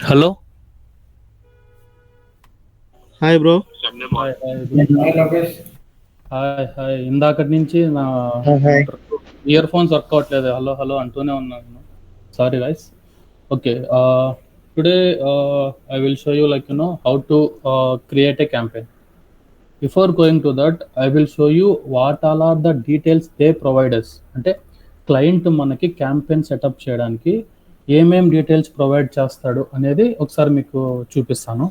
Hello hi bro. Hi hi hi ఇందాకటి నుంచి నా ఇయర్ ఫోన్స్ వర్క్ అవ్వట్లేదు. హలో హలో అంటూనే ఉన్నాను. Sorry guys. Okay, today I will show you how to create a campaign. Before going to that, I will show you what all are the details they provide us. అంటే client మనకి campaign setup చేయడానికి ఏమేం details provide చేస్తాడు అనేది ఒకసారి మీకు చూపిస్తాను.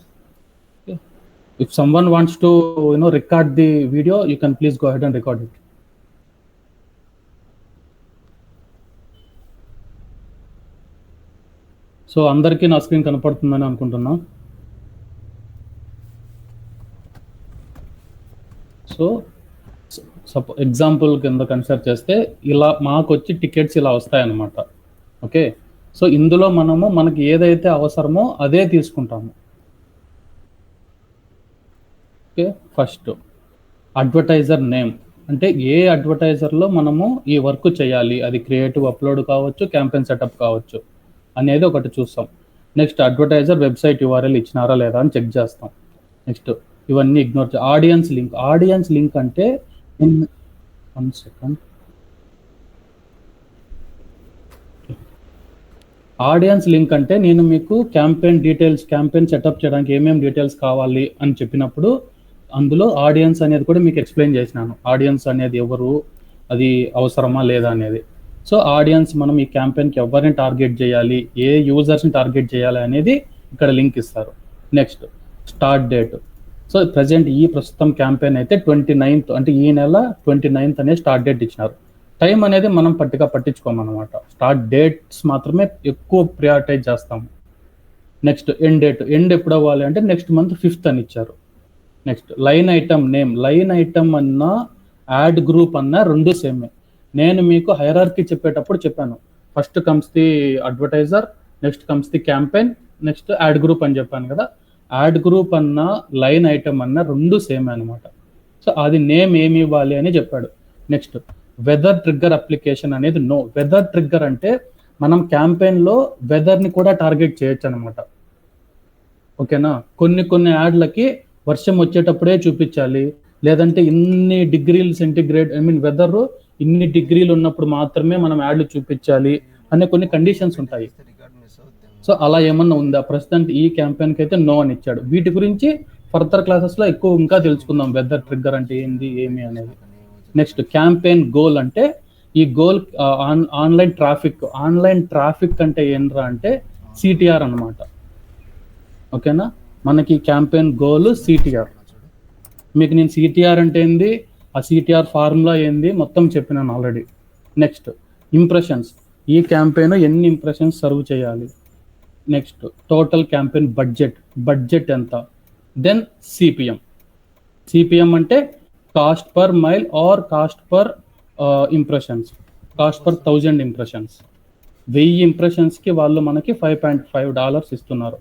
If someone wants to record the video, you can please go ahead and record it. So అందరికీ నా స్క్రీన్ కనపడుతుందని అనుకుంటున్నా. సో ఎగ్జాంపుల్ కింద కన్సిడర్ చేస్తే ఇలా మాకు వచ్చి టికెట్స్ ఇలా వస్తాయన్నమాట. ఓకే, సో ఇందులో మనకి ఏదైతే అవసరమో అదే తీసుకుంటాము. ఓకే, ఫస్ట్ అడ్వర్టైజర్ నేమ్, అంటే ఏ అడ్వర్టైజర్లో మనము ఈ వర్క్ చేయాలి, అది క్రియేటివ్ అప్లోడ్ కావచ్చు, క్యాంపెయిన్ సెటప్ కావచ్చు అనేది ఒకటి చూస్తాం. నెక్స్ట్ అడ్వర్టైజర్ వెబ్సైట్ యూఆర్ఎల్ ఇచ్చినారా లేదా అని చెక్ చేస్తాం. నెక్స్ట్ ఇవన్నీ ఇగ్నోర్ ఆడియన్స్ లింక్ అంటే 1 సెకండ్. ఆడియన్స్ లింక్ అంటే నేను మీకు క్యాంపెయిన్ సెటప్ చేయడానికి ఏమేమి డీటెయిల్స్ కావాలి అని చెప్పినప్పుడు అందులో ఆడియన్స్ అనేది కూడా మీకు ఎక్స్ప్లెయిన్ చేసినాను. ఆడియన్స్ అనేది ఎవరు, అది అవసరమా లేదా అనేది. సో ఆడియన్స్ మనం ఈ క్యాంపెయిన్కి ఎవరిని టార్గెట్ చేయాలి, ఏ యూజర్స్ని టార్గెట్ చేయాలి అనేది ఇక్కడ లింక్ ఇస్తారు. Next start date. సో ప్రస్తుతం క్యాంపెయిన్ అయితే 29th, అంటే ఈ నెల 29th అనేది స్టార్ట్ డేట్ ఇచ్చినారు. టైం అనేది మనం పట్టించుకోమన్నమాట. స్టార్ట్ డేట్స్ మాత్రమే ఎక్కువ ప్రియారిటైజ్ చేస్తాము. Next end date. ఎండ్ ఎప్పుడు అవ్వాలి అంటే నెక్స్ట్ మంత్ 5th అని ఇచ్చారు. Next line item name. Line item అన్నా యాడ్ గ్రూప్ అన్నా రెండు సేమే. నేను మీకు హైరార్కీ చెప్పేటప్పుడు చెప్పాను, first comes the advertiser, next comes the campaign, next add group అని చెప్పాను కదా. యాడ్ గ్రూప్ అన్నా లైన్ ఐటమ్ అన్నా రెండు సేమే అనమాట. సో అది నేమ్ ఏమి ఇవ్వాలి అని చెప్పాడు. నెక్స్ట్ వెదర్ ట్రిగ్గర్ అప్లికేషన్ అనేది నో. వెదర్ ట్రిగ్గర్ అంటే మనం క్యాంపెయిన్లో వెదర్ని కూడా టార్గెట్ చేయొచ్చు అనమాట. ఓకేనా, కొన్ని యాడ్లకి వర్షం వచ్చేటప్పుడే చూపించాలి, లేదంటే ఇన్ని డిగ్రీలు సెంటిగ్రేడ్ వెదర్ ఇన్ని డిగ్రీలు ఉన్నప్పుడు మాత్రమే మనం యాడ్లు చూపించాలి అనే కొన్ని కండిషన్స్ ఉంటాయి. సో అలా ఏమన్నా ఉందా? ప్రస్తుతానికి ఈ క్యాంపెయిన్కి అయితే నో అని ఇచ్చాడు. వీటి గురించి ఫర్దర్ క్లాసెస్లో ఎక్కువ ఇంకా తెలుసుకుందాం, వెదర్ ట్రిగ్గర్ అంటే ఏంది ఏమి అనేది. Next campaign goal. అంటే ఈ గోల్ ఆన్లైన్ ట్రాఫిక్ అంటే ఏంట్రా అంటే సిటిఆర్ అన్నమాట. ఓకేనా, మనకి క్యాంపెయిన్ గోల్ సిటిఆర్. మీకు నేను సిటిఆర్ అంటే ఏంది, ఆ సిటిఆర్ ఫార్ములా ఏంది మొత్తం చెప్పినాను ఆల్రెడీ. Next impressions. ఈ క్యాంపెయిన్ ఎన్ని ఇంప్రెషన్స్ సర్వ్ చేయాలి. నెక్స్ట్ టోటల్ క్యాంపెయిన్ బడ్జెట్ ఎంత. దెన్ సిపిఎం అంటే cost per mille or cost per impressions, cost per 1000 impressions. 1000 ఇంప్రెషన్స్కి వాళ్ళు మనకి $5.5 ఇస్తున్నారు.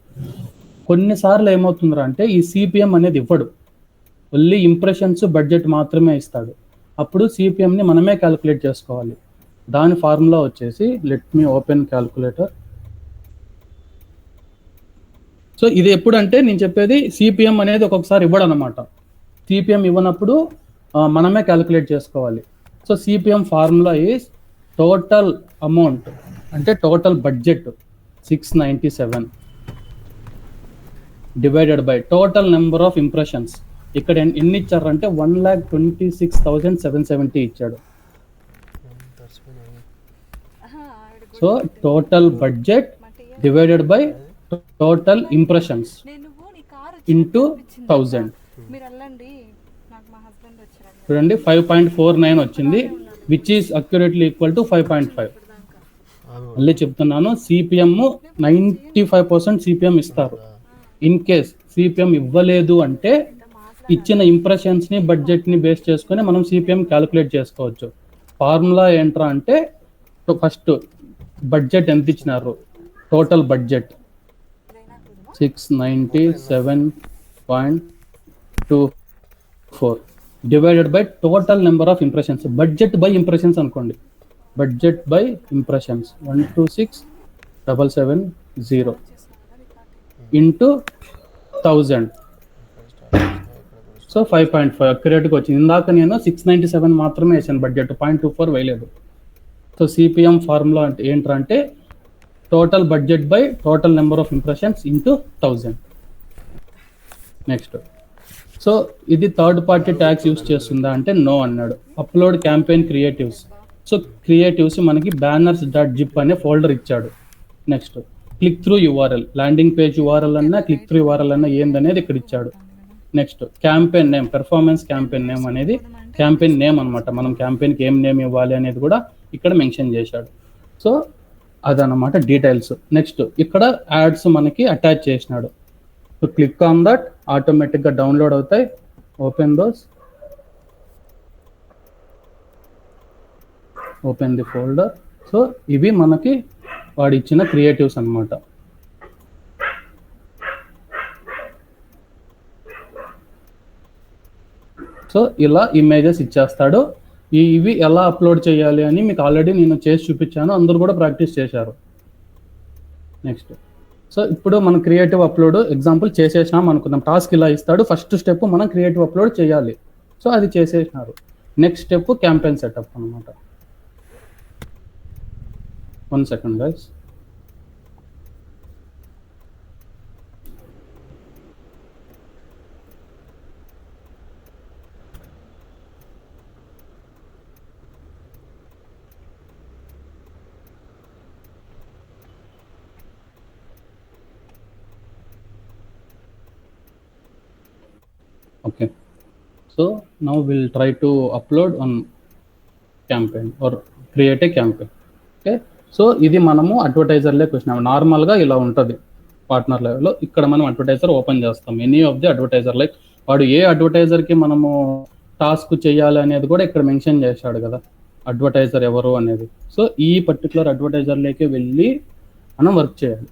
కొన్నిసార్లు ఏమవుతుందిరా అంటే ఈ సిపిఎం అనేది ఇవ్వడు, ఓన్లీ ఇంప్రెషన్స్ బడ్జెట్ మాత్రమే ఇస్తాడు. అప్పుడు సిపిఎంని మనమే క్యాలిక్యులేట్ చేసుకోవాలి. దాని ఫార్ములా వచ్చేసి let me open calculator. So ఇది ఎప్పుడంటే నేను చెప్పేది సిపిఎం అనేది ఒక్కొక్కసారి ఇవ్వడు అనమాట. సిపిఎం ఇవ్వనప్పుడు మనమే క్యాలిక్యులేట్ చేసుకోవాలి. So CPM formula is total amount, అంటే total budget 697 divided by total number of impressions. ఇక్కడ ఎన్ని ఇచ్చారంటే 1,26,770 ఇచ్చాడు. So total budget divided by total impressions into 1000. చూడండి 5.49 వచ్చింది, which is accurately equal to 5.5. మళ్ళీ చెప్తున్నాను, సిపిఎం 95% సిపిఎం ఇస్తారు. ఇన్ కేస్ సిపిఎం ఇవ్వలేదు అంటే ఇచ్చిన ఇంప్రెషన్స్ని బడ్జెట్ని బేస్ చేసుకొని మనం సిపిఎం క్యాలిక్యులేట్ చేసుకోవచ్చు. ఫార్ములా ఏంట్రా అంటే ఫస్ట్ బడ్జెట్ ఎంత ఇచ్చినారు, total budget 697.24 divided by total number of impressions. Budget by impressions అనుకోండి, budget by impressions 126,770. Into 1000. So 5.5 అక్యురేట్గా వచ్చింది. ఇందాక నేను 697 మాత్రమే వేసాను బడ్జెట్, 0.24 వేయలేదు. సో సిపిఎం ఫార్ములా అంటే ఏంటంటే total budget by total number of impressions into 1000. Next, so ఇది థర్డ్ పార్టీ ట్యాక్స్ యూస్ చేస్తుందా అంటే నో అన్నాడు. Upload campaign creatives. So creatives మనకి banners.zip అనే ఫోల్డర్ ఇచ్చాడు. Next, click through URL, landing page URL అన్నా క్లిక్ త్రూ యూఆర్ఎల్ అన్నా ఏందనేది ఇక్కడ ఇచ్చాడు. Next, campaign name, performance campaign name అనేది క్యాంపెయిన్ నేమ్ అనమాట. మనం క్యాంపెయిన్కి ఏం నేమ్ ఇవ్వాలి అనేది కూడా ఇక్కడ మెన్షన్ చేశాడు. సో అదనమాట డీటెయిల్స్. నెక్స్ట్, ఇక్కడ యాడ్స్ మనకి అటాచ్ చేసినాడు. సో క్లిక్ ఆన్ దట్, ఆటోమేటిక్గా డౌన్లోడ్ అవుతాయి. Open those, open the folder. So ఇవి మనకి వాడు ఇచ్చిన క్రియేటివ్స్ అనమాట. సో ఇలా ఇమేజెస్ ఇచ్చేస్తాడు. ఇవి ఎలా అప్లోడ్ చేయాలి అని మీకు ఆల్రెడీ నేను చేసి చూపించాను, అందరూ కూడా ప్రాక్టీస్ చేశారు. నెక్స్ట్, సో ఇప్పుడు మనం క్రియేటివ్ అప్లోడ్ ఎగ్జాంపుల్ చేసేసినాం అనుకుందాం. టాస్క్ ఇలా ఇస్తాడు, ఫస్ట్ స్టెప్ మనం క్రియేటివ్ అప్లోడ్ చేయాలి. సో అది చేసేసినారు. నెక్స్ట్ స్టెప్ క్యాంపెయిన్ సెటప్ అనమాట. 1 second guys. Okay, so now we'll try to upload on campaign or create a campaign. Okay, so ఇది మనము అడ్వర్టైజర్లోకి వచ్చినాము. నార్మల్గా ఇలా ఉంటుంది పార్ట్నర్ లెవెల్లో. ఇక్కడ మనం అడ్వర్టైజర్ ఓపెన్ చేస్తాం. Any of the advertiser, like వాడు ఏ అడ్వర్టైజర్కి మనము టాస్క్ చేయాలి అనేది కూడా ఇక్కడ మెన్షన్ చేశాడు కదా, అడ్వర్టైజర్ ఎవరు అనేది. సో ఈ పర్టికులర్ అడ్వర్టైజర్లోకి వెళ్ళి మనం వర్క్ చేయాలి.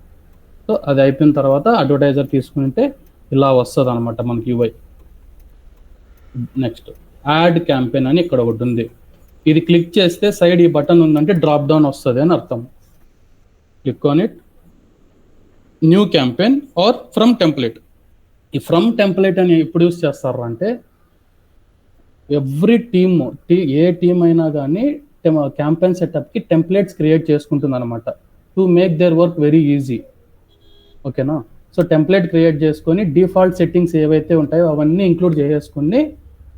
సో అది అయిపోయిన తర్వాత అడ్వర్టైజర్ తీసుకుంటే ఇలా వస్తుంది అనమాట మనకి యూఐ. నెక్స్ట్, యాడ్ క్యాంపెయిన్ అని ఇక్కడ ఒకటి ఉంది. ఇది క్లిక్ చేస్తే సైడ్ ఈ బటన్ ఉందంటే డ్రాప్ డౌన్ వస్తుంది అని అర్థం. Click on it, new campaign or from template. ఈ ఫ్రమ్ టెంప్లెట్ అని ఎప్పుడు యూస్ చేస్తారు అంటే ఎవ్రీ టీమ్, ఏ టీమ్ అయినా కానీ క్యాంపెయిన్ సెటప్కి టెంప్లెట్స్ క్రియేట్ చేసుకుంటుంది అనమాట, to make their work very easy. ఓకేనా? సో టెంప్లెట్ క్రియేట్ చేసుకొని డిఫాల్ట్ సెట్టింగ్స్ ఏవైతే ఉంటాయో అవన్నీ ఇంక్లూడ్ చేసుకుని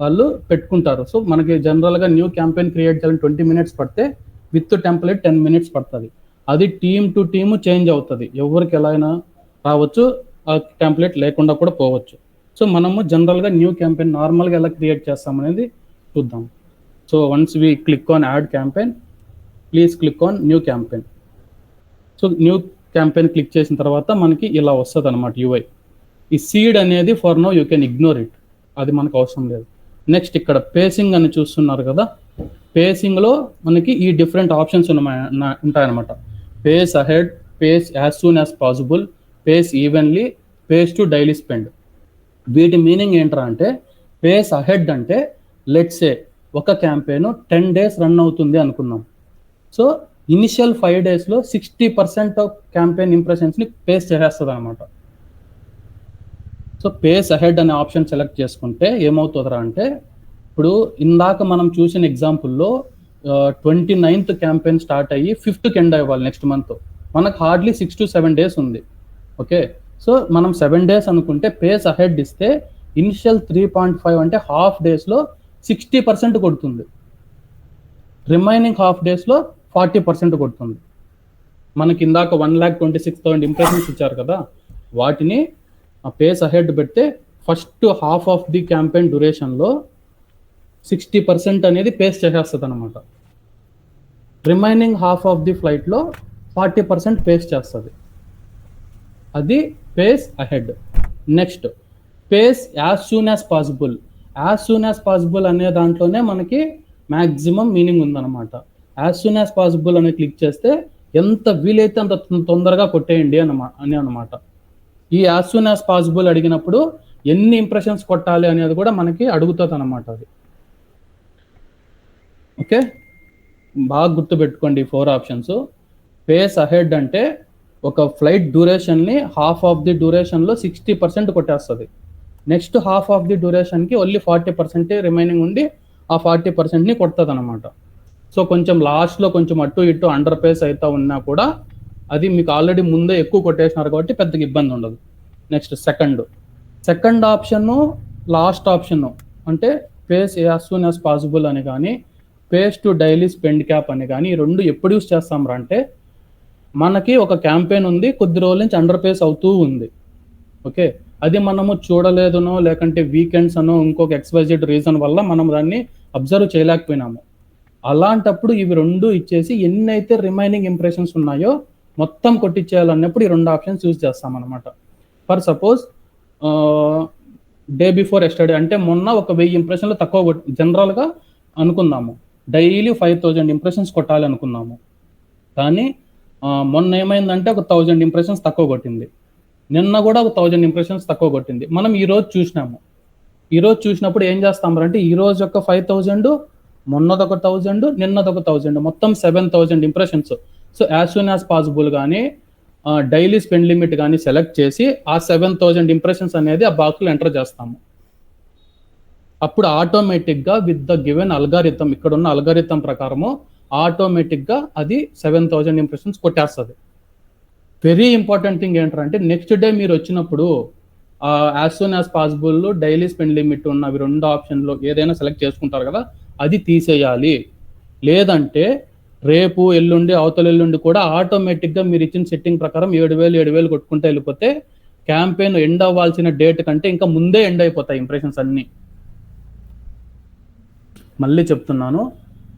వాళ్ళు పెట్టుకుంటారు. సో మనకి జనరల్గా న్యూ క్యాంపెయిన్ క్రియేట్ చేయాలని 20 minutes పడితే విత్ టెంప్లెట్ 10 minutes పడుతుంది. అది టీమ్ టు టీమ్ చేంజ్ అవుతుంది, ఎవరికి ఎలా అయినా రావచ్చు, ఆ టెంప్లెట్ లేకుండా కూడా పోవచ్చు. సో మనము జనరల్గా న్యూ క్యాంపెయిన్ నార్మల్గా ఎలా క్రియేట్ చేస్తామనేది చూద్దాం. So once we click on ad campaign, please click on new campaign. So new campaign click చేసిన తర్వాత మనకి ఇలా వస్తుంది అనమాట యూఐ. ఈ సీడ్ అనేది for now you can ignore it, అది మనకు అవసరం లేదు. నెక్స్ట్, ఇక్కడ పేసింగ్ అని చూస్తున్నారు కదా, పేసింగ్లో మనకి ఈ డిఫరెంట్ ఆప్షన్స్ ఉంటాయన్నమాట. Pace ahead, pace as soon as possible, pace evenly, pace to daily spend. వీటి మీనింగ్ ఏంట్రా అంటే, పేస్ అహెడ్ అంటే లెట్స్ సే ఒక క్యాంపెయిన్ 10 days రన్ అవుతుంది అనుకుందాం. సో ఇనిషియల్ 5 daysలో 60% ఆఫ్ క్యాంపెయిన్ ఇంప్రెషన్స్ని పేస్ చేసేస్తుంది అనమాట. సో పేస్ అహెడ్ అనే ఆప్షన్ సెలెక్ట్ చేసుకుంటే ఏమవుతుందిరా అంటే, ఇప్పుడు ఇందాక మనం చూసిన ఎగ్జాంపుల్లో 29th క్యాంపెయిన్ స్టార్ట్ అయ్యి 5th ఎండ్ అవ్వాలి నెక్స్ట్ మంత్. మనకు హార్డ్లీ 6 to 7 days ఉంది. ఓకే, సో మనం 7 days అనుకుంటే పేస్ అహెడ్ ఇస్తే ఇనిషియల్ 3.5 అంటే హాఫ్ డేస్లో 60% కొడుతుంది, రిమైనింగ్ హాఫ్ డేస్లో 40% కొడుతుంది. మనకి ఇందాక 1,26,000 ఇంప్రెషన్స్ ఇచ్చారు కదా, వాటిని ఆ పేస్ అహెడ్ పెడితే first half of the campaign డ్యూరేషన్లో 60% అనేది పేస్ చేసేస్తుంది అనమాట. రిమైనింగ్ హాఫ్ ఆఫ్ ది ఫ్లైట్లో 40% పేస్ చేస్తుంది. అది pace ahead. Next, pace as soon as possible. As soon as possible అనే దాంట్లోనే మనకి మ్యాక్సిమం మీనింగ్ ఉందన్నమాట. యాజ్ సూన్ యాజ్ పాసిబుల్ అని క్లిక్ చేస్తే ఎంత వీలైతే అంత తొందరగా కొట్టేయండి అని అనమాట. ఈ యాజ్ సూన్ యాజ్ పాసిబుల్ అడిగినప్పుడు ఎన్ని ఇంప్రెషన్స్ కొట్టాలి అనేది కూడా మనకి అడుగుతుంది అనమాట అది. ఓకే, బాగా గుర్తుపెట్టుకోండి 4 ఆప్షన్స్. పేస్ అహెడ్ అంటే ఒక ఫ్లైట్ డ్యూరేషన్ని హాఫ్ ఆఫ్ ది డ్యూరేషన్లో 60% కొట్టేస్తుంది. నెక్స్ట్ హాఫ్ ఆఫ్ ది డ్యూరేషన్కి ఓన్లీ 40% రిమైనింగ్ ఉండి ఆ 40%ని కొడుతుంది అనమాట. సో కొంచెం లాస్ట్లో కొంచెం అటు ఇటు అండర్ పేస్ అవుతా ఉన్నా కూడా అది మీకు ఆల్రెడీ ముందే ఎక్కువ కొట్టేసినారు కాబట్టి పెద్దగా ఇబ్బంది ఉండదు. Next second option, last option అంటే pace as soon as possible అని కానీ pace to daily spend cap అని కానీ ఈ రెండు ఎప్పుడు యూస్ చేస్తాం రా అంటే మనకి ఒక క్యాంపెయిన్ ఉంది, కొద్ది రోజుల నుంచి అండర్ పేస్ అవుతూ ఉంది. ఓకే, అది మనము చూడలేదునో లేకంటే వీకెండ్స్ అనో ఇంకొక XYZ రీజన్ వల్ల మనం దాన్ని అబ్జర్వ్ చేయలేకపోయినాము. అలాంటప్పుడు ఇవి రెండు ఇచ్చేసి ఎన్నైతే రిమైనింగ్ ఇంప్రెషన్స్ ఉన్నాయో మొత్తం కొట్టించేయాలన్నప్పుడు ఈ రెండు ఆప్షన్స్ యూజ్ చేస్తాం అనమాట. For suppose day before yesterday అంటే మొన్న ఒక 1000 ఇంప్రెషన్లు తక్కువ జనరల్గా అనుకుందాము, డైలీ 5000 ఇంప్రెషన్స్ కొట్టాలి అనుకున్నాము. కానీ మొన్న ఏమైందంటే ఒక 1000 ఇంప్రెషన్స్ తక్కువ కొట్టింది, నిన్న కూడా ఒక 1000 ఇంప్రెషన్స్ తక్కువ కొట్టింది. మనం ఈరోజు చూసినాము, ఈరోజు చూసినప్పుడు ఏం చేస్తామంటే ఈరోజు ఒక 5000, మొన్నదొక 1000, నిన్నదొక 1000, మొత్తం 7000 impressions. So as soon as possible కానీ డైలీ స్పెండ్ లిమిట్ కానీ సెలెక్ట్ చేసి ఆ 7000 ఇంప్రెషన్స్ అనేది ఆ బాక్స్లో ఎంటర్ చేస్తాము. అప్పుడు ఆటోమేటిక్గా విత్ ద గివెన్ అల్గారిథం, ఇక్కడ ఉన్న అల్గారిథం ప్రకారము ఆటోమేటిక్గా అది 7000 ఇంప్రెషన్స్ కొట్టేస్తుంది. వెరీ ఇంపార్టెంట్ థింగ్ ఏంటంటే నెక్స్ట్ డే మీరు వచ్చినప్పుడు as soon as possible daily spend limit ఉన్న అవి రెండు ఆప్షన్లో ఏదైనా సెలెక్ట్ చేసుకుంటారు కదా, అది తీసేయాలి. లేదంటే రేపు ఎల్లుండి అవతల ఎల్లుండి కూడా ఆటోమేటిక్గా మీరు ఇచ్చిన సెట్టింగ్ ప్రకారం 7000 కొట్టుకుంటే వెళ్ళిపోతే క్యాంపెయిన్ ఎండ్ అవ్వాల్సిన డేట్ కంటే ఇంకా ముందే ఎండ్ అయిపోతాయి ఇంప్రెషన్స్ అన్నీ. మళ్ళీ చెప్తున్నాను,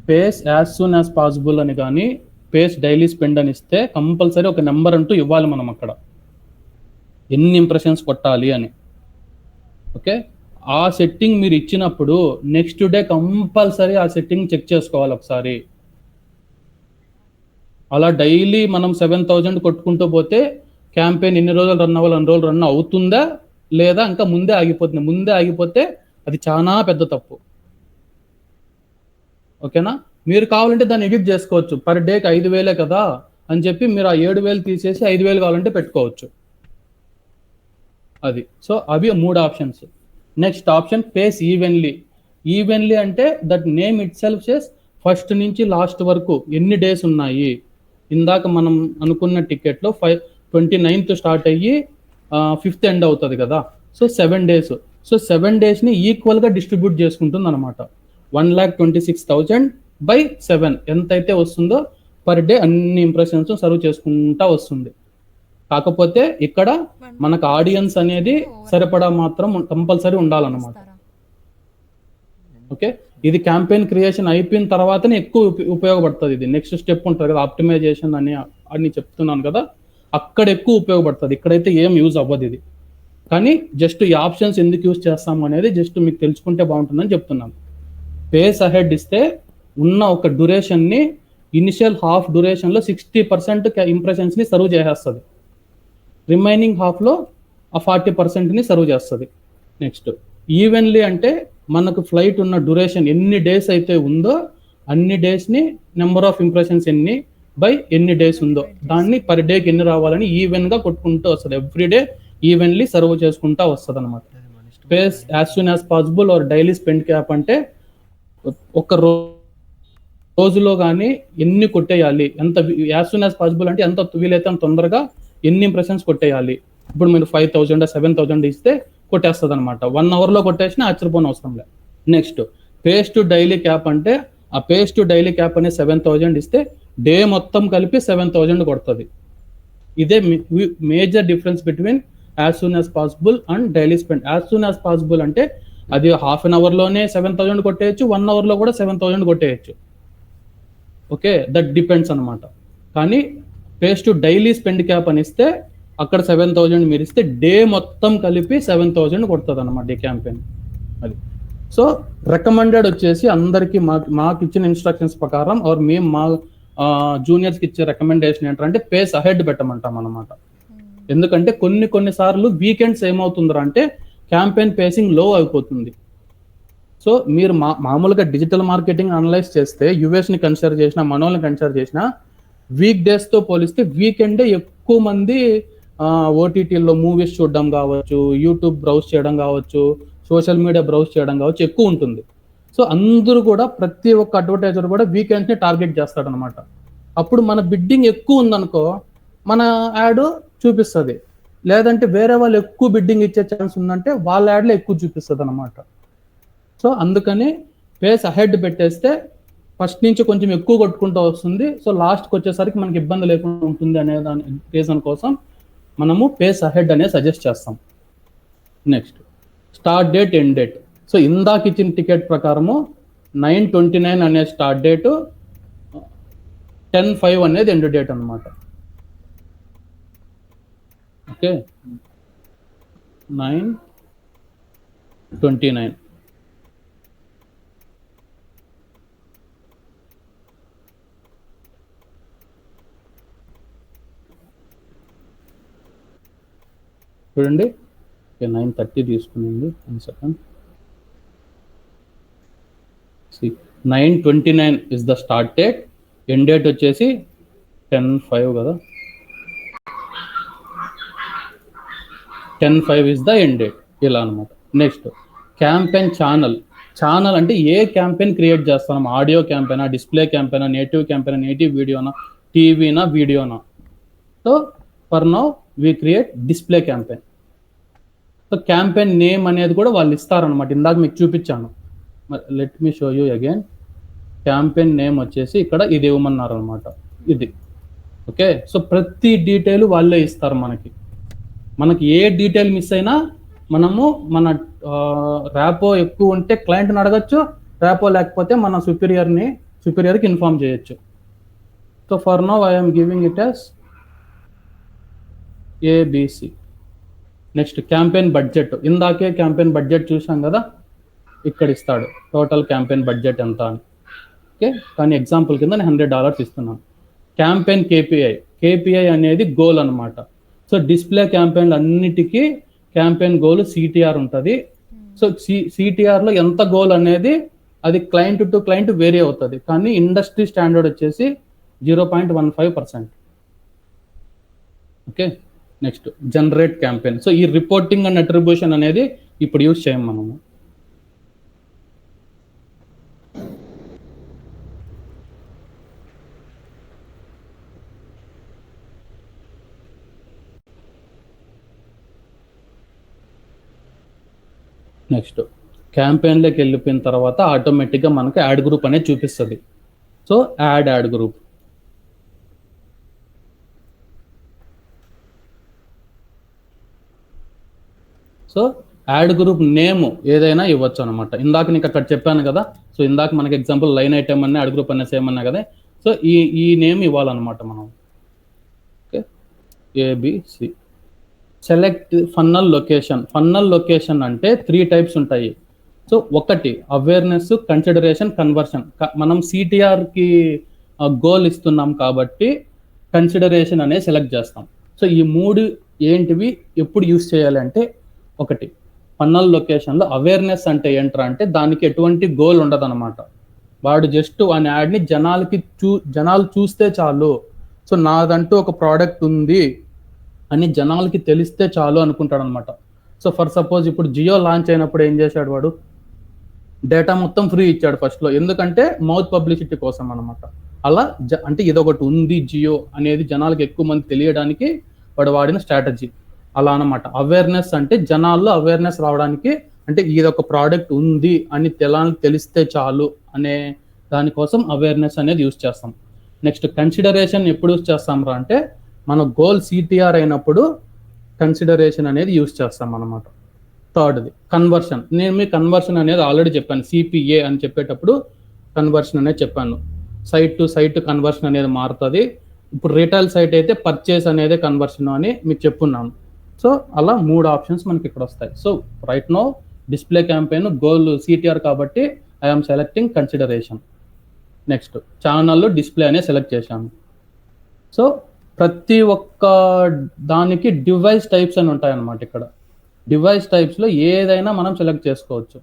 pace as soon as possible అని కానీ పేస్ డైలీ స్పెండ్ అని ఇస్తే కంపల్సరీ ఒక నెంబర్ అంటూ ఇవ్వాలి మనం అక్కడ, ఎన్ని ఇంప్రెషన్స్ కొట్టాలి అని. ఓకే, ఆ సెట్టింగ్ మీరు ఇచ్చినప్పుడు నెక్స్ట్ డే కంపల్సరీ ఆ సెట్టింగ్ చెక్ చేసుకోవాలి ఒకసారి. అలా డైలీ మనం 7000 కొట్టుకుంటూ పోతే క్యాంపెయిన్ ఎన్ని రోజులు రన్ అవ్వాలి, 2 రోజులు రన్ అవుతుందా లేదా ఇంకా ముందే ఆగిపోతుంది. ముందే ఆగిపోతే అది చాలా పెద్ద తప్పు. ఓకేనా, మీరు కావాలంటే దాన్ని ఎడిట్ చేసుకోవచ్చు. పర్ డేకి 5000 కదా అని చెప్పి మీరు ఆ 7000 తీసేసి 5000 కావాలంటే పెట్టుకోవచ్చు. అది. సో అవి 3 options. Next option pace evenly అంటే that name itself says first నుంచి లాస్ట్ వరకు ఎన్ని డేస్ ఉన్నాయి. ఇందాక మనం అనుకున్న టికెట్లో 29th స్టార్ట్ అయ్యి 5th ఎండ్ అవుతుంది కదా, సో 7 days. సో 7 daysని ఈక్వల్గా డిస్ట్రిబ్యూట్ చేసుకుంటుంది అనమాట. 1,26,000 by 7 ఎంతైతే వస్తుందో పర్ డే అన్ని ఇంప్రెషన్స్ సర్వ్ చేసుకుంటా వస్తుంది. కాకపోతే ఇక్కడ మనకు ఆడియన్స్ అనేది సరిపడా మాత్రం కంపల్సరీ ఉండాలన్నమాట. ఓకే, ఇది క్యాంపెయిన్ క్రియేషన్ అయిపోయిన తర్వాతనే ఎక్కువ ఉపయోగపడుతుంది. ఇది నెక్స్ట్ స్టెప్ ఉంటుంది కదా, ఆప్టిమైజేషన్ అని చెప్తున్నాను కదా, అక్కడ ఎక్కువ ఉపయోగపడుతుంది. ఇక్కడైతే ఏం యూజ్ అవ్వదు ఇది. కానీ జస్ట్ ఈ ఆప్షన్స్ ఎందుకు యూజ్ చేస్తాము అనేది జస్ట్ మీకు తెలుసుకుంటే బాగుంటుందని చెప్తున్నాను. పేస్ అహెడ్ ఇస్తే ఉన్న ఒక డ్యూరేషన్ని ఇనిషియల్ హాఫ్ డ్యూరేషన్లో 60% ఇంప్రెషన్స్ని సర్వ్ చేసేస్తుంది, రిమైనింగ్ హాఫ్లో ఆ 40%ని సర్వ్ చేస్తుంది. నెక్స్ట్ ఈవెన్లీ అంటే మనకు ఫ్లైట్ ఉన్న డ్యూరేషన్ ఎన్ని డేస్ అయితే ఉందో అన్ని డేస్ని నెంబర్ ఆఫ్ ఇంప్రెషన్స్ ఎన్ని బై ఎన్ని డేస్ ఉందో దాన్ని పర్ డేకి ఎన్ని రావాలని ఈవెన్గా కొట్టుకుంటూ వస్తుంది. ఎవ్రీడే ఈవెన్లీ సర్వ్ చేసుకుంటూ వస్తుంది అనమాట. Pace as soon as possible or daily spend cap అంటే ఒక రోజులో కానీ ఎన్ని కొట్టేయాలి, ఎంత యాజ్ సూన్ యాజ్ పాసిబుల్ అంటే ఎంత వీలైతే అంత తొందరగా ఎన్ని ఇంప్రెషన్స్ కొట్టేయాలి. ఇప్పుడు మీరు 5,000 7,000 ఇస్తే కొట్టేస్తుంది అనమాట. 1 hourలో కొట్టేసినా ఆశ్చర్యపోని అవసరం లేదు. Next pace to daily cap అంటే ఆ పేస్ టు డైలీ క్యాప్ అనే 7,000 ఇస్తే డే మొత్తం కలిపి 7,000 కొడుతుంది. ఇదే major difference between as soon as possible and daily spend. As soon as possible అంటే అది హాఫ్ అన్ అవర్లోనే 7,000 కొట్టేయచ్చు, 1 hourలో కూడా 7,000 కొట్టేయచ్చు. ఓకే, దట్ డిపెండ్స్ అనమాట. కానీ pace to daily spend cap అని ఇస్తే అక్కడ 7,000 మీరు ఇస్తే డే మొత్తం కలిపి 7,000 కొడుతుంది అనమాట ఈ క్యాంపెయిన్. అది. సో రికమెండెడ్ వచ్చేసి అందరికీ మాకు ఇచ్చిన ఇన్స్ట్రక్షన్స్ ప్రకారం ఆర్ మేము మా జూనియర్స్కి ఇచ్చే రికమెండేషన్ ఏంటంటే పేస్ అహెడ్ పెట్టమంటాం అనమాట. ఎందుకంటే కొన్నిసార్లు వీకెండ్స్ ఏమవుతుందో అంటే క్యాంపెయిన్ పేసింగ్ లో అయిపోతుంది. సో మీరు మామూలుగా డిజిటల్ మార్కెటింగ్ అనలైజ్ చేస్తే యుఎస్ని కన్సిడర్ చేసినా మనోల్ని కన్సిడర్ చేసినా వీక్ డేస్తో పోలిస్తే వీకెండే ఎక్కువ ఎక్కువ మంది ఓటీటీలో మూవీస్ చూడడం కావచ్చు, యూట్యూబ్ బ్రౌజ్ చేయడం కావచ్చు, సోషల్ మీడియా బ్రౌజ్ చేయడం కావచ్చు ఎక్కువ ఉంటుంది. సో అందరూ కూడా ప్రతి ఒక్క అడ్వర్టైజర్ కూడా వీకెండ్స్ని టార్గెట్ చేస్తాడనమాట. అప్పుడు మన బిడ్డింగ్ ఎక్కువ ఉందనుకో మన యాడ్ చూపిస్తుంది, లేదంటే వేరే వాళ్ళు ఎక్కువ బిడ్డింగ్ ఇచ్చే ఛాన్స్ ఉందంటే వాళ్ళ యాడ్లో ఎక్కువ చూపిస్తుంది అనమాట. సో అందుకని పేస్ అహెడ్ పెట్టేస్తే ఫస్ట్ నుంచి కొంచెం ఎక్కువ కొట్టుకుంటూ వస్తుంది. సో లాస్ట్కి వచ్చేసరికి మనకి ఇబ్బంది లేకుండా ఉంటుంది అనే దాని రీజన్ కోసం మనము పేస్ అహెడ్ అనేది సజెస్ట్ చేస్తాం. Next start date, end date. So ఇందాక ఇచ్చిన టికెట్ ప్రకారము 9/29 అనే స్టార్ట్ డేటు, 10/5 అనేది ఎండ్ డేట్ అనమాట. ఓకే, 9/29. చూడండి 9:30 తీసుకునింది. 1 second. 9/29 is the start date, end date వచ్చేసి 10/5 కదా, 10/5 ఇస్ ద ఎండ్ డేట్, ఇలా అనమాట. నెక్స్ట్ క్యాంపెయిన్ ఛానల్ అంటే ఏ క్యాంపెయిన్ క్రియేట్ చేస్తున్నాం, ఆడియో క్యాంపెయినా, డిస్ప్లే క్యాంపెయినా, నేటివ్ క్యాంపెయినా, నేటివ్ వీడియోనా, టీవీనా, వీడియోనా. So for now we create display campaign. So campaign name అనేది కూడా వాళ్ళు ఇస్తారనమాట, ఇందాక మీకు చూపించాను. Let me show you again. Campaign name వచ్చేసి ఇక్కడ ఇది ఇవ్వమన్నారు అనమాట, ఇది. ఓకే, సో ప్రతి డీటెయిల్ వాళ్ళే ఇస్తారు మనకి ఏ డీటెయిల్ మిస్ అయినా మనము మన ర్యాపో ఎక్కువ ఉంటే క్లయింట్ని అడగచ్చు, ర్యాపో లేకపోతే మన సుపీరియర్కి ఇన్ఫార్మ్ చేయొచ్చు. So for now I'm giving it as ABC. Next campaign budget. ఇందాకే క్యాంపెయిన్ బడ్జెట్ చూసాం కదా, ఇక్కడ ఇస్తాడు టోటల్ క్యాంపెయిన్ బడ్జెట్ ఎంత అని. ఓకే, కానీ ఎగ్జాంపుల్ కింద నేను $100 ఇస్తున్నాను. క్యాంపెయిన్ కేపీఐ అనేది గోల్ అనమాట. సో డిస్ప్లే క్యాంపెయిన్లు అన్నిటికీ క్యాంపెయిన్ గోల్ CTR ఉంటుంది. సో CTRలో ఎంత గోల్ అనేది అది క్లయింట్ టు క్లయింట్ వేరీ అవుతుంది, కానీ ఇండస్ట్రీ స్టాండర్డ్ వచ్చేసి 0.15%. Okay, next generate campaign. So ఈ రిపోర్టింగ్ అండ్ అట్రిబ్యూషన్ అనేది ఇప్పుడు యూజ్ చేయం మనము. నెక్స్ట్ క్యాంపెయిన్లోకి వెళ్ళిపోయిన తర్వాత ఆటోమేటిక్గా మనకు యాడ్ గ్రూప్ అనేది చూపిస్తుంది. So add group. So add group name ఏదైనా ఇవ్వచ్చు అనమాట. ఇందాక నీకు అక్కడ చెప్పాను కదా, సో ఇందాక మనకి ఎగ్జాంపుల్ లైన్ ఐటమ్ అనే యాడ్ గ్రూప్ అనేసి ఏమన్నా కదా, సో ఈ నేమ్ ఇవ్వాలన్నమాట మనం. Okay, ABC. Select funnel location అంటే 3 టైప్స్ ఉంటాయి. సో ఒకటి అవేర్నెస్, కన్సిడరేషన్, కన్వర్షన్. మనం CTRకి గోల్ ఇస్తున్నాం కాబట్టి కన్సిడరేషన్ అనేది సెలెక్ట్ చేస్తాం. సో ఈ 3 ఏంటివి ఎప్పుడు యూస్ చేయాలి అంటే, ఒకటి ఫన్నల్ లొకేషన్లో అవేర్నెస్ అంటే ఏంట్రా అంటే దానికి ఎటువంటి గోల్ ఉండదు అనమాట. వాడు జస్ట్ ఆ యాడ్ని జనాలు చూస్తే చాలు, సో నాదంటూ ఒక ప్రోడక్ట్ ఉంది అని జనాలకి తెలిస్తే చాలు అనుకుంటాడు అనమాట. సో ఫర్ సపోజ్ ఇప్పుడు జియో లాంచ్ అయినప్పుడు ఏం చేశాడు వాడు, డేటా మొత్తం ఫ్రీ ఇచ్చాడు ఫస్ట్లో, ఎందుకంటే మౌత్ పబ్లిసిటీ కోసం అనమాట. అలా అంటే ఇదొకటి ఉంది జియో అనేది జనాలకి ఎక్కువ మంది తెలియడానికి వాడు వాడిన స్ట్రాటజీ అలా అనమాట. అవేర్నెస్ అంటే జనాల్లో అవేర్నెస్ రావడానికి, అంటే ఇదొక ప్రోడక్ట్ ఉంది అని తెలిస్తే చాలు అనే దానికోసం అవేర్నెస్ అనేది యూజ్ చేస్తాం. నెక్స్ట్ కన్సిడరేషన్ ఎప్పుడు యూజ్ చేస్తాం రా అంటే, మన గోల్ CTR అయినప్పుడు కన్సిడరేషన్ అనేది యూజ్ చేస్తాం అన్నమాట. థర్డ్ది కన్వర్షన్. నేను మీ కన్వర్షన్ అనేది ఆల్రెడీ చెప్పాను, CPA అని చెప్పేటప్పుడు కన్వర్షన్ అనేది చెప్పాను. సైట్ టు సైట్ కన్వర్షన్ అనేది మారుతుంది. ఇప్పుడు రిటైల్ సైట్ అయితే పర్చేస్ అనేది కన్వర్షన్ అని మీకు చెప్పున్నాను. సో అలా 3 ఆప్షన్స్ మనకి ఇక్కడ వస్తాయి. So right now display campaign goal CTR కాబట్టి ఐఎమ్ సెలెక్టింగ్ కన్సిడరేషన్. నెక్స్ట్ ఛానల్లో డిస్ప్లే అనేది సెలెక్ట్ చేశాను. సో ప్రతి ఒక్క దానికి డివైస్ టైప్స్ అని ఉంటాయన్నమాట. ఇక్కడ డివైస్ టైప్స్లో ఏదైనా మనం సెలెక్ట్ చేసుకోవచ్చు.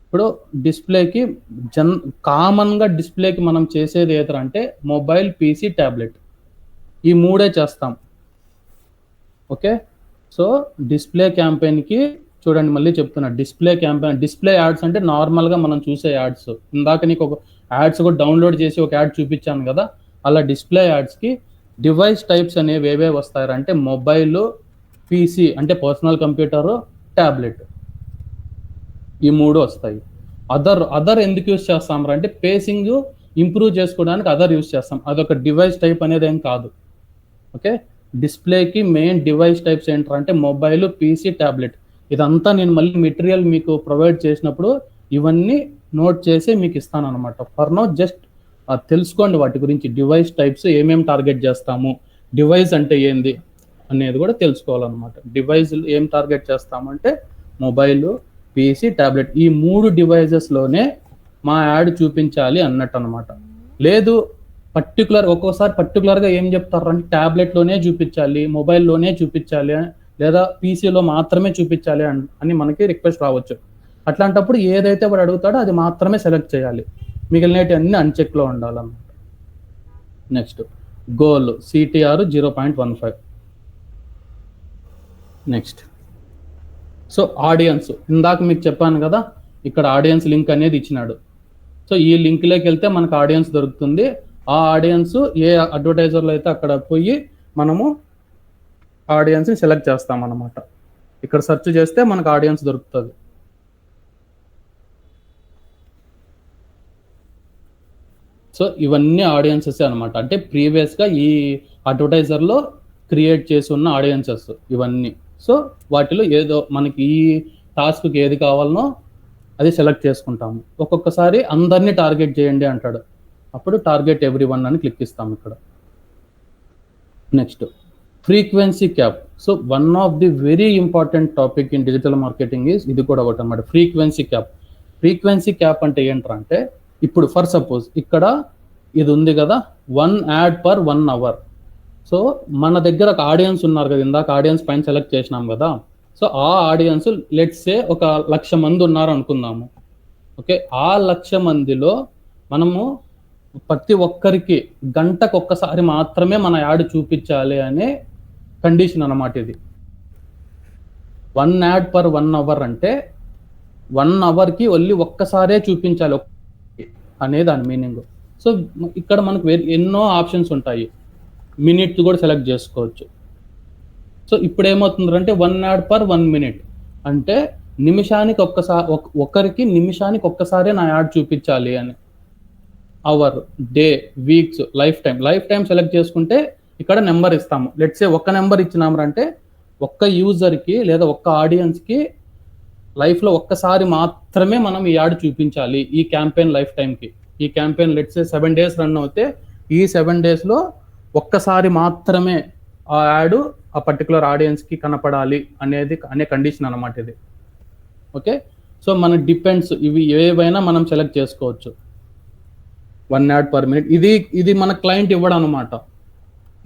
ఇప్పుడు డిస్ప్లేకి కామన్గా డిస్ప్లేకి మనం చేసేది ఏదంటే మొబైల్, PC, ట్యాబ్లెట్, ఈ 3 చేస్తాం. ఓకే. సో డిస్ప్లే క్యాంపెయిన్కి చూడండి, మళ్ళీ చెప్తున్నా, డిస్ప్లే క్యాంపెయిన్, డిస్ప్లే యాడ్స్ అంటే నార్మల్గా మనం చూసే యాడ్స్. ఇందాక నీకు ఒక యాడ్స్ కూడా డౌన్లోడ్ చేసి ఒక యాడ్ చూపించాను కదా, అలా డిస్ప్లే యాడ్స్కి డివైస్ టైప్స్ అనేవి ఏవేవి వస్తాయంటే మొబైల్, పీసీ అంటే పర్సనల్ కంప్యూటరు, ట్యాబ్లెట్, ఈ 3 వస్తాయి. అదర్ ఎందుకు యూస్ చేస్తాం అంటే పేసింగ్ ఇంప్రూవ్ చేసుకోవడానికి అదర్ యూస్ చేస్తాం. అదొక డివైస్ టైప్ అనేది ఏం కాదు. ఓకే. డిస్ప్లేకి మెయిన్ డివైస్ టైప్స్ ఏంటంటే మొబైల్, పీసీ, ట్యాబ్లెట్. ఇదంతా నేను మళ్ళీ మెటీరియల్ మీకు ప్రొవైడ్ చేసినప్పుడు ఇవన్నీ నోట్ చేసి మీకు ఇస్తాను అనమాట. ఫర్ నౌ జస్ట్ తెలుసుకోండి వాటి గురించి, డివైస్ టైప్స్ ఏమేమి టార్గెట్ చేస్తాము, డివైస్ అంటే ఏంది అనేది కూడా తెలుసుకోవాలన్నమాట. డివైస్ ఏం టార్గెట్ చేస్తామంటే మొబైల్, పీసీ, ట్యాబ్లెట్, ఈ 3 డివైజెస్లోనే మా యాడ్ చూపించాలి అన్నట్టు అనమాట. లేదు ఒక్కోసారి పర్టికులర్గా ఏం చెప్తారంటే ట్యాబ్లెట్లోనే చూపించాలి, మొబైల్లోనే చూపించాలి, లేదా పీసీలో మాత్రమే చూపించాలి అని మనకి రిక్వెస్ట్ రావచ్చు. అట్లాంటప్పుడు ఏదైతే వాడు అడుగుతాడో అది మాత్రమే సెలెక్ట్ చేయాలి, మిగిలినవి అన్ని అన్చెక్లో ఉండాలన్నమాట. Next goal CTR 0.15. Next so audience, ఇందాక మీకు చెప్పాను కదా, ఇక్కడ ఆడియన్స్ లింక్ అనేది ఇచ్చినాడు. సో ఈ లింక్లోకి వెళ్తే మనకు ఆడియన్స్ దొరుకుతుంది. ఆ ఆడియన్స్ ఏ అడ్వర్టైజర్లో అయితే అక్కడ పోయి మనము ఆడియన్స్ని సెలెక్ట్ చేస్తాం అన్నమాట. ఇక్కడ సెర్చ్ చేస్తే మనకు ఆడియన్స్ దొరుకుతుంది. సో ఇవన్నీ ఆడియన్సెస్ అనమాట, అంటే ప్రీవియస్గా ఈ అడ్వర్టైజర్లో క్రియేట్ చేసి ఉన్న ఆడియన్సెస్ ఇవన్నీ. సో వాటిలో ఏదో మనకి ఈ టాస్క్కి ఏది కావాలనో అది సెలెక్ట్ చేసుకుంటాము. ఒక్కొక్కసారి అందరినీ టార్గెట్ చేయండి అంటాడు, అప్పుడు టార్గెట్ ఎవ్రీవన్ అని క్లిక్ ఇస్తాం ఇక్కడ. Next frequency cap. So one of the very important topic in digital marketing is ఇది కూడా ఒకటి అనమాట, ఫ్రీక్వెన్సీ క్యాప్. ఫ్రీక్వెన్సీ క్యాప్ అంటే ఏంటంటే ఇప్పుడు ఫర్ సపోజ్ ఇక్కడ ఇది ఉంది కదా, 1 యాడ్ పర్ 1 అవర్. సో మన దగ్గర ఒక ఆడియన్స్ ఉన్నారు కదా, ఇందాక ఆడియన్స్ పైన సెలెక్ట్ చేసినాం కదా. సో ఆ ఆడియన్స్ లెట్స్ సే 1,00,000 మంది ఉన్నారు అనుకుందాము. ఓకే, ఆ 1,00,000 మందిలో మనము ప్రతి ఒక్కరికి గంటకు ఒక్కసారి మాత్రమే మన యాడ్ చూపించాలి అనే కండిషన్ అన్నమాట ఇది. 1 యాడ్ పర్ 1 అవర్ అంటే 1 అవర్కి ఓన్లీ ఒక్కసారే చూపించాలి అనే దాని మీనింగ్. సో ఇక్కడ మనకు ఎన్నో ఆప్షన్స్ ఉంటాయి, మినిట్ కూడా సెలెక్ట్ చేసుకోవచ్చు. సో ఇప్పుడు ఏమవుతుందంటే 1 యాడ్ పర్ 1 మినిట్ అంటే నిమిషానికి ఒకరికి నిమిషానికి ఒక్కసారే నా యాడ్ చూపించాలి అని. Hour, day, weeks, lifetime select చేసుకుంటే ఇక్కడ నెంబర్ ఇస్తాము. లెట్స్ సే ఒక్క నెంబర్ ఇచ్చినామంటే ఒక్క యూజర్కి లేదా ఒక్క ఆడియన్స్కి లైఫ్లో ఒక్కసారి మాత్రమే మనం ఈ యాడ్ చూపించాలి ఈ క్యాంపెయిన్ లైఫ్ టైంకి. ఈ campaign let's say 7 days run అవుతే ఈ 7 daysలో ఒక్కసారి మాత్రమే ఆ యాడ్ ఆ పర్టికులర్ ఆడియన్స్కి కనపడాలి అనే కండిషన్ అన్నమాట ఇది. ఓకే, సో మనకు డిపెండ్స్, ఇవి ఏవైనా మనం సెలెక్ట్ చేసుకోవచ్చు. 1 యాడ్ పర్ మినిట్ ఇది మన క్లయింట్ ఇవ్వడు అనమాట,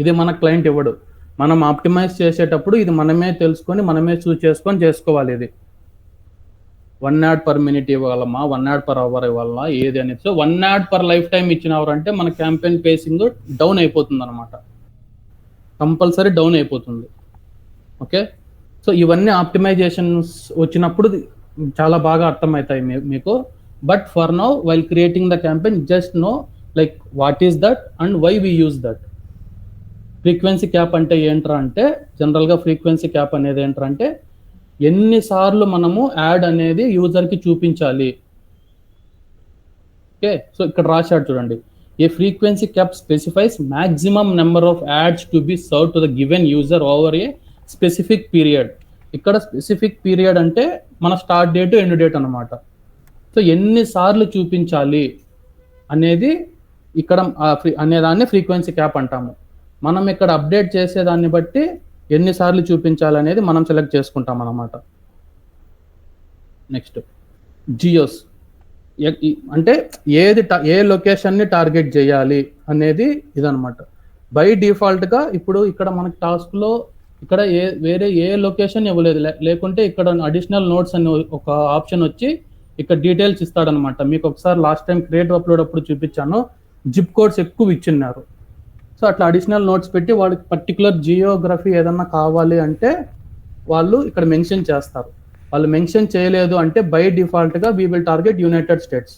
ఇది మన క్లయింట్ ఇవ్వడు. మనం ఆప్టిమైజ్ చేసేటప్పుడు ఇది మనమే తెలుసుకొని మనమే చూస్ చేసుకొని చేసుకోవాలి. ఇది 1 యాడ్ పర్ మినిట్ ఇవ్వాలమ్మా, 1 యాడ్ పర్ అవర్ ఇవ్వాలా, ఏది అనేది. So 1 ad per lifetime ఇచ్చినవారంటే మన క్యాంపెయిన్ పేసింగ్ డౌన్ అయిపోతుంది అనమాట, కంపల్సరీ డౌన్ అయిపోతుంది. ఓకే, సో ఇవన్నీ ఆప్టిమైజేషన్స్ వచ్చినప్పుడు చాలా బాగా అర్థమవుతాయి మీకు. But for now while creating the campaign just know like what is that and why we use that. Frequency cap అంటే ఏంట్రా అంటే జనరల్గా ఫ్రీక్వెన్సీ క్యాప్ అనేది ఏంటంటే ఎన్నిసార్లు మనము యాడ్ అనేది యూజర్కి చూపించాలి. ఓకే, సో ఇక్కడ రాశాడు చూడండి, a frequency cap specifies maximum number of ads to be serve to the given user over a specific period. ఇక్కడ స్పెసిఫిక్ పీరియడ్ అంటే మన స్టార్ట్ డేట్ ఎండ్ డేట్ అనమాట. సో ఎన్నిసార్లు చూపించాలి అనేది ఇక్కడ అనేదాన్ని ఫ్రీక్వెన్సీ క్యాప్ అంటాము. మనం ఇక్కడ అప్డేట్ చేసేదాన్ని బట్టి ఎన్నిసార్లు చూపించాలి అనేది మనం సెలెక్ట్ చేసుకుంటాం అన్నమాట. నెక్స్ట్ జియోస్ అంటే ఏ లొకేషన్ని టార్గెట్ చేయాలి అనేది ఇదనమాట. బై డిఫాల్ట్గా ఇప్పుడు ఇక్కడ మనకి టాస్క్లో ఇక్కడ వేరే ఏ లొకేషన్ ఇవ్వలేదు, లేకుంటే ఇక్కడ అడిషనల్ నోట్స్ అని ఒక ఆప్షన్ వచ్చి ఇక్కడ డీటెయిల్స్ ఇస్తాడనమాట. మీకు ఒకసారి లాస్ట్ టైం క్రియేట్ అప్లోడ్ అప్పుడు చూపించాను, జిప్ కోడ్స్ ఎక్కువ ఇచ్చిన్నారు. సో అట్లా అడిషనల్ నోట్స్ పెట్టి వాళ్ళకి పర్టికులర్ జియోగ్రఫీ ఏదన్నా కావాలి అంటే వాళ్ళు ఇక్కడ మెన్షన్ చేస్తారు. వాళ్ళు మెన్షన్ చేయలేదు అంటే బై డిఫాల్ట్గా we will target United states.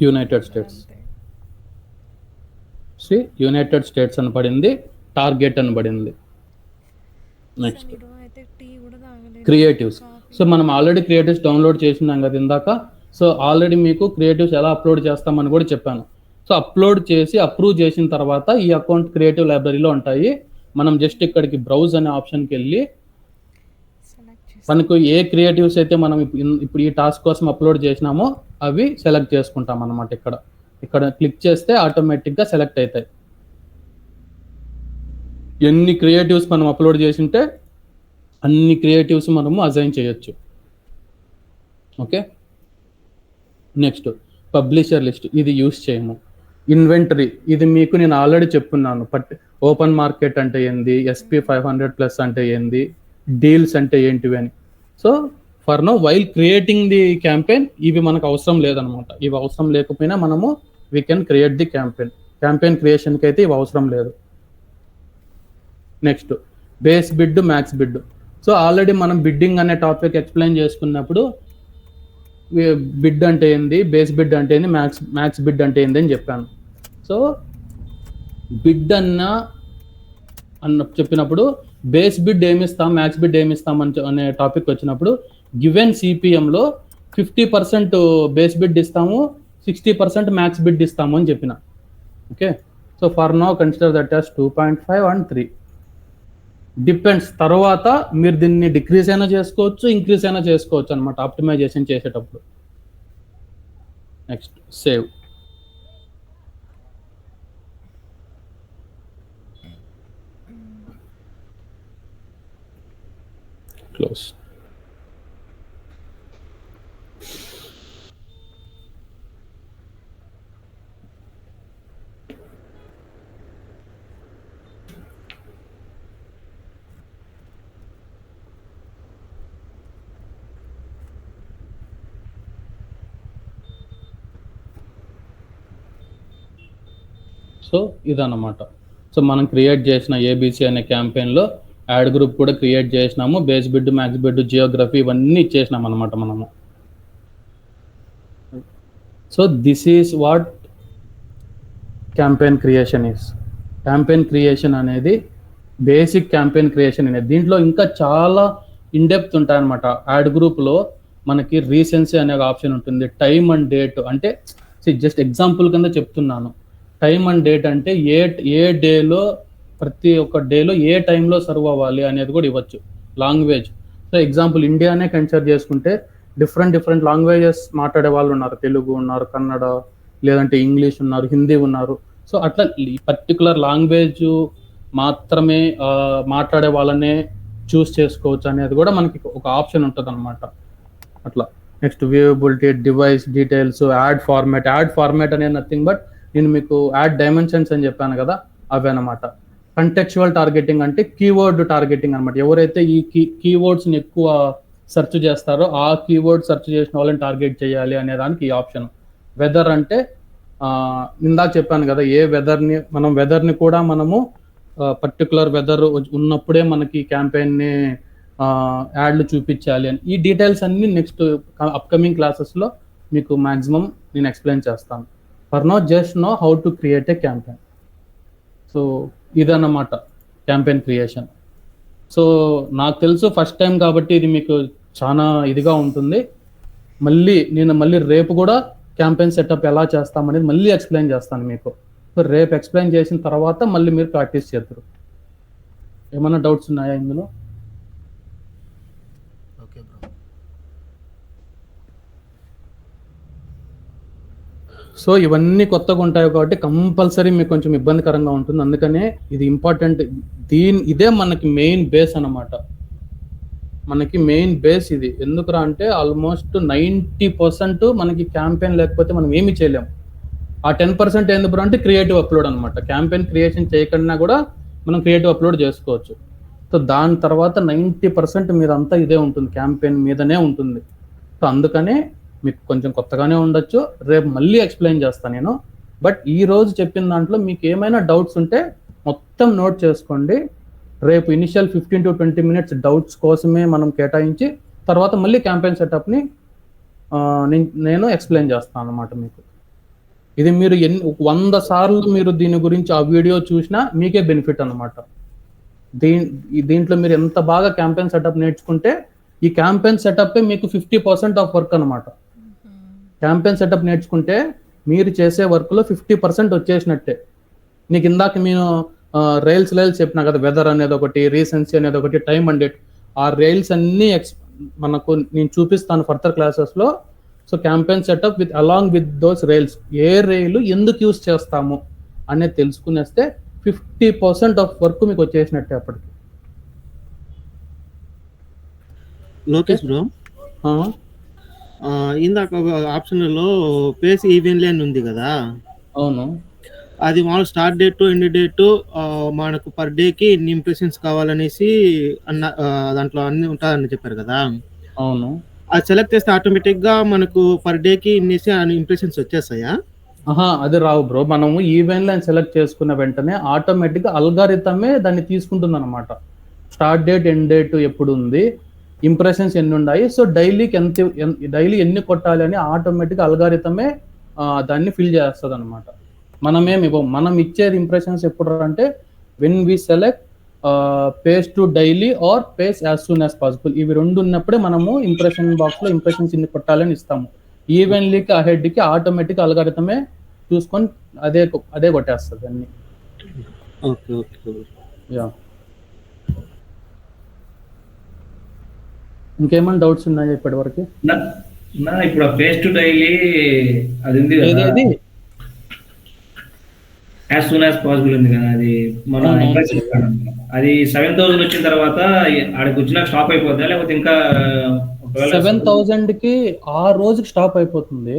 United states United states అని పడింది, టార్గెట్ అని పడింది. Next creatives. సో మనం ఆల్రెడీ క్రియేటివ్స్ డౌన్లోడ్ చేసినాం కదా ఇందాక. సో ఆల్రెడీ మీకు క్రియేటివ్స్ ఎలా అప్లోడ్ చేస్తామని కూడా చెప్పాను. సో అప్లోడ్ చేసి అప్రూవ్ చేసిన తర్వాత ఈ అకౌంట్ క్రియేటివ్ లైబ్రరీలో ఉంటాయి. మనం జస్ట్ ఇక్కడికి బ్రౌజ్ అనే ఆప్షన్కి వెళ్ళి మనకు ఏ క్రియేటివ్స్ అయితే మనం ఇప్పుడు ఈ టాస్క్ కోసం అప్లోడ్ చేసినామో అవి సెలెక్ట్ చేసుకుంటాం అన్నమాట. ఇక్కడ క్లిక్ చేస్తే ఆటోమేటిక్గా సెలెక్ట్ అవుతాయి. ఎన్ని క్రియేటివ్స్ మనం అప్లోడ్ చేసింటే అన్ని క్రియేటివ్స్ మనము అసైన్ చేయొచ్చు. Okay, next publisher list. ఇది యూస్ చేయము. ఇన్వెంటరీ, ఇది మీకు నేను ఆల్రెడీ చెప్పున్నాను. ఓపెన్ మార్కెట్ అంటే ఏంది, SP 500+ అంటే ఏంది, డీల్స్ అంటే ఏంటివి అని. So for now while creating the campaign ఇవి మనకు అవసరం లేదనమాట. ఇవి అవసరం లేకపోయినా మనము we can create the campaign క్రియేషన్కి అయితే ఇవి అవసరం లేదు. Next base bid, max bid. So already మనం బిడ్డింగ్ అనే టాపిక్ ఎక్స్ప్లెయిన్ చేసుకున్నప్పుడు బిడ్ అంటే ఏంది, బేస్ బిడ్ అంటే ఏంది, మ్యాక్స్ బిడ్ అంటే ఏంది అని చెప్పాను. సో బిడ్ అన్న చెప్పినప్పుడు బేస్ బిడ్ ఏమిస్తాం, మ్యాక్స్ బిడ్ ఏమిస్తాం అనే టాపిక్ వచ్చినప్పుడు గివెన్ CPMలో 50% బేస్ బిడ్ ఇస్తాము, 60% మ్యాక్స్ బిడ్ ఇస్తాము అని చెప్పిన. Okay, so for now consider that as 2.5 and 3. Depends. తర్వాత మీరు దీన్ని డిక్రీజ్ అయినా చేసుకోవచ్చు, ఇంక్రీజ్ అయినా చేసుకోవచ్చు అనమాట ఆప్టిమైజేషన్ చేసేటప్పుడు. Next save. క్లోజ్. సో ఇదన్నమాట. సో మనం క్రియేట్ చేసిన ABC అనే క్యాంపెయిన్లో యాడ్ గ్రూప్ కూడా క్రియేట్ చేసినాము. Base bid, max bid, geography ఇవన్నీ ఇచ్చేసినాం అనమాట మనము. So this is what campaign creation is. Campaign creation అనేది బేసిక్ క్యాంపెయిన్ క్రియేషన్ అనేది. దీంట్లో ఇంకా చాలా ఇన్డెప్త్ ఉంటాయన్నమాట. యాడ్ గ్రూప్లో మనకి రీసెన్సీ అనే ఆప్షన్ ఉంటుంది. టైమ్ అండ్ డేట్ అంటే జస్ట్ ఎగ్జాంపుల్ కింద చెప్తున్నాను. టైమ్ అండ్ డేట్ అంటే ఏ డేలో, ప్రతి ఒక్క డేలో ఏ టైంలో సర్వ్ అవ్వాలి అనేది కూడా ఇవ్వచ్చు. లాంగ్వేజ్, సో ఎగ్జాంపుల్ ఇండియానే కన్సిడర్ చేసుకుంటే డిఫరెంట్ లాంగ్వేజెస్ మాట్లాడే వాళ్ళు ఉన్నారు. తెలుగు ఉన్నారు, కన్నడ, లేదంటే ఇంగ్లీష్ ఉన్నారు, హిందీ ఉన్నారు. సో అట్లా పర్టికులర్ లాంగ్వేజ్ మాత్రమే మాట్లాడే వాళ్ళనే చూస్ చేసుకోవచ్చు అనేది కూడా మనకి ఒక ఆప్షన్ ఉంటుంది అనమాట. అట్లా next viewability, device details, ad format అనేది నథింగ్ బట్ నేను మీకు యాడ్ డైమెన్షన్స్ అని చెప్పాను కదా, అవి అనమాట. కంటెక్చువల్ టార్గెటింగ్ అంటే కీవర్డ్ టార్గెటింగ్ అనమాట. ఎవరైతే ఈ కీవర్డ్స్ని ఎక్కువ సెర్చ్ చేస్తారో ఆ కీవర్డ్ సెర్చ్ చేసిన వాళ్ళని టార్గెట్ చేయాలి అనే దానికి ఈ ఆప్షన్. వెదర్ అంటే ఇందాక చెప్పాను కదా, వెదర్ని కూడా మనము పర్టికులర్ వెదర్ ఉన్నప్పుడే మనకి క్యాంపెయిన్ని యాడ్లు చూపించాలి అని. ఈ డీటెయిల్స్ అన్ని నెక్స్ట్ అప్కమింగ్ క్లాసెస్లో మీకు మ్యాక్సిమం నేను ఎక్స్ప్లెయిన్ చేస్తాను. For now just know how to create a campaign. So ఇదన్నమాట క్యాంపెయిన్ క్రియేషన్. సో నాకు తెలుసు ఫస్ట్ టైం కాబట్టి ఇది మీకు చాలా ఇదిగా ఉంటుంది. నేను రేపు కూడా క్యాంపెయిన్ సెటప్ ఎలా చేస్తామనేది మళ్ళీ ఎక్స్ప్లెయిన్ చేస్తాను మీకు. సో రేపు ఎక్స్ప్లెయిన్ చేసిన తర్వాత మళ్ళీ మీరు ప్రాక్టీస్ చేద్దరు. ఏమైనా డౌట్స్ ఉన్నాయా ఇందులో? సో ఇవన్నీ కొత్తగా ఉంటాయి కాబట్టి కంపల్సరీ మీకు కొంచెం ఇబ్బందికరంగా ఉంటుంది. అందుకనే ఇది ఇంపార్టెంట్. ఇదే మనకి మెయిన్ బేస్ అన్నమాట. మనకి మెయిన్ బేస్ ఇది. ఎందుకురా అంటే ఆల్మోస్ట్ 90% మనకి క్యాంపెయిన్ లేకపోతే మనం ఏమి చేయలేము. ఆ 10% ఏంది బ్రో అంటే క్రియేటివ్ అప్లోడ్ అనమాట. క్యాంపెయిన్ క్రియేషన్ చేయకుండా కూడా మనం క్రియేటివ్ అప్లోడ్ చేసుకోవచ్చు. సో దాని తర్వాత 90% మీదంతా ఇదే ఉంటుంది, క్యాంపెయిన్ మీదనే ఉంటుంది. సో అందుకనే మీకు కొంచెం కొత్తగానే ఉండొచ్చు, రేపు మళ్ళీ ఎక్స్ప్లెయిన్ చేస్తాను నేను. బట్ ఈ రోజు చెప్పిన దాంట్లో మీకు ఏమైనా డౌట్స్ ఉంటే మొత్తం నోట్ చేసుకోండి. రేపు ఇనిషియల్ 15 to 20 minutes డౌట్స్ కోసమే మనం కేటాయించి తర్వాత మళ్ళీ క్యాంపెయిన్ సెటప్ని నేను ఎక్స్ప్లెయిన్ చేస్తాను అన్నమాట మీకు. ఇది మీరు 100 సార్లు మీరు దీని గురించి ఆ వీడియో చూసినా మీకే బెనిఫిట్ అనమాట. దీంట్లో మీరు ఎంత బాగా క్యాంపెయిన్ సెటప్ నేర్చుకుంటే ఈ క్యాంపెయిన్ సెటప్ మీకు 50% ఆఫ్ వర్క్ అనమాట. క్యాంపెయిన్ సెటప్ నేర్చుకుంటే మీరు చేసే వర్క్లో 50% వచ్చేసినట్టే. నీకు ఇందాక నేను రైల్స్ చెప్పినా కదా, వెదర్ అనేది ఒకటి, రీసెన్సీ అనేది ఒకటి, టైమ్ అండ్ డేట్. ఆ రైల్స్ అన్నీ మనకు నేను చూపిస్తాను ఫర్దర్ క్లాసెస్లో. So campaign setup along with those rails, ఏ రైలు ఎందుకు యూస్ చేస్తాము అనేది తెలుసుకునేస్తే 50% ఆఫ్ వర్క్ మీకు వచ్చేసినట్టే అప్పటికి. లోకేష్ బ్రో, ఇందాక ఆప్షన్లో పేస్ ఈవెన్లీ అని ఉంది కదా. అవును. అది మామూలు స్టార్ట్ డేట్ ఎండ్ డేట్ మనకు పర్ డేకి ఎన్ని ఇంప్రెషన్స్ కావాలనేసి దాంట్లో అన్ని ఉంటాయని చెప్పారు కదా. అవును. అది సెలెక్ట్ చేస్తే ఆటోమేటిక్గా మనకు పర్ డేకి ఇన్నేసి ఇంప్రెషన్స్ వచ్చేస్తాయా? అది రావు బ్రో. మనము ఈవెంట్ లైన్ సెలెక్ట్ చేసుకున్న వెంటనే ఆటోమేటిక్గా అల్గారిథమే దాన్ని తీసుకుంటుంది అనమాట. స్టార్ట్ డేట్ ఎండ్ డేట్ ఎప్పుడు ఉంది, ఇంప్రెషన్స్ ఎన్ని ఉన్నాయి, సో డైలీ ఎన్ని కొట్టాలి అని ఆటోమేటిక్గా అల్గారిథమే దాన్ని ఫిల్ చేస్తుంది అనమాట. మనమేమి ఇవ్వం. మనం ఇచ్చేది ఇంప్రెషన్స్ ఎప్పుడు అంటే when we select pace to daily or pace as soon as possible. ఇవి రెండు ఉన్నప్పుడే మనము ఇంప్రెషన్ బాక్స్లో ఇంప్రెషన్స్ ఇన్ని కొట్టాలని ఇస్తాము. ఈవెన్లీకి అహెడ్కి ఆటోమేటిక్ అల్గారిథమే చూసుకొని అదే కొట్టేస్తుంది అన్ని. Okay okay. యా, ఇంకేమైనా డౌట్స్ ఉన్నాయా ఇప్పటి వరకు? ఇప్పుడు పేస్ టు డైలీ అది ఉంది కదా, యాజ్ సూన్ యాజ్ పాసిబుల్ ఉంది కదా, అది మన అది 7,000 వచ్చిన తర్వాత ఆడికి వచ్చినాక స్టాప్ అయిపోద్దా, లేకపోతే ఇంకా 7,000కి ఆ రోజుకి స్టాప్ అయిపోతుంది.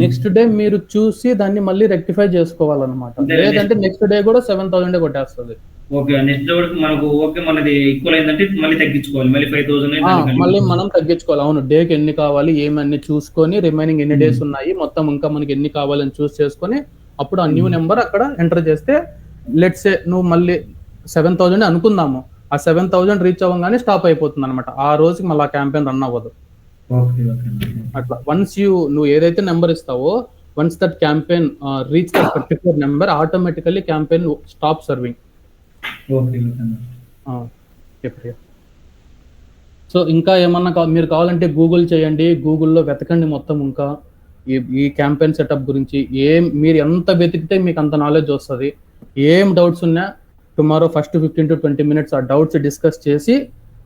నెక్స్ట్ డే మీరు చూసి దాన్ని మళ్ళీ రెక్టిఫై చేసుకోవాలన్నమాట. లేదంటే నెక్స్ట్ డే కూడా 7,000 కొట్టేస్తుంది. ఓకే, నెక్స్ట్ డే వరకు మనకు ఓకే మనది ఈక్వల్ అయిందంటే మళ్ళీ తగ్గించుకోవాలి, మళ్ళీ 5,000 మళ్ళీ మనం తగ్గించుకోవాలి. అవును, డేకి ఎన్ని కావాలి ఏమన్నీ చూసుకొని, రిమైనింగ్ ఎన్ని డేస్ ఉన్నాయి మొత్తం ఇంకా మనకి ఎన్ని కావాలని చూస్ చేసుకొని అప్పుడు ఆ న్యూ నెంబర్ అక్కడ ఎంటర్ చేస్తే, లెట్స్ సే నువ్వు మళ్ళీ 7,000 అనుకుందాము, ఆ 7,000 రీచ్ అవ్వగానే స్టాప్ అయిపోతుంది అనమాట. ఆ రోజుకి మళ్ళీ ఆ క్యాంపెయిన్ రన్ అవ్వదు. అట్లా వన్స్ నువ్వు ఏదైతే నెంబర్ ఇస్తావో, once that campaign reach that particular number, automatically campaign stop serving. So ఇంకా ఏమన్నా మీరు కావాలంటే గూగుల్ చేయండి, గూగుల్లో వెతకండి మొత్తం. ఇంకా ఈ క్యాంపెయిన్ సెటప్ గురించి మీరు ఎంత వెతికితే మీకు అంత నాలెడ్జ్ వస్తుంది. ఏం డౌట్స్ ఉన్నా టుమారో ఫస్ట్ 15 to 20 minutes ఆ డౌట్స్ డిస్కస్ చేసి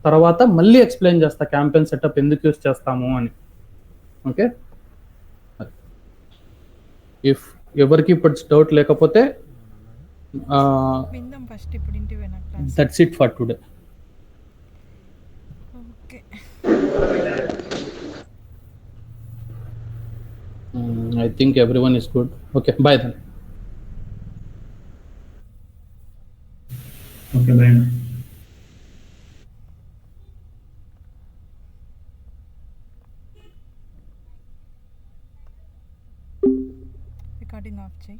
తర్వాత మళ్ళీ ఎక్స్ప్లెయిన్ చేస్తా క్యాంపెయిన్ సెటప్ ఎందుకు యూస్ చేస్తాము అని. ఓకే, ఇఫ్ ఎవరికి ఇప్పుడు డౌట్ లేకపోతే that's it for today. I think everyone is good. Okay, bye then. Okay, bye. Recording off, Jay.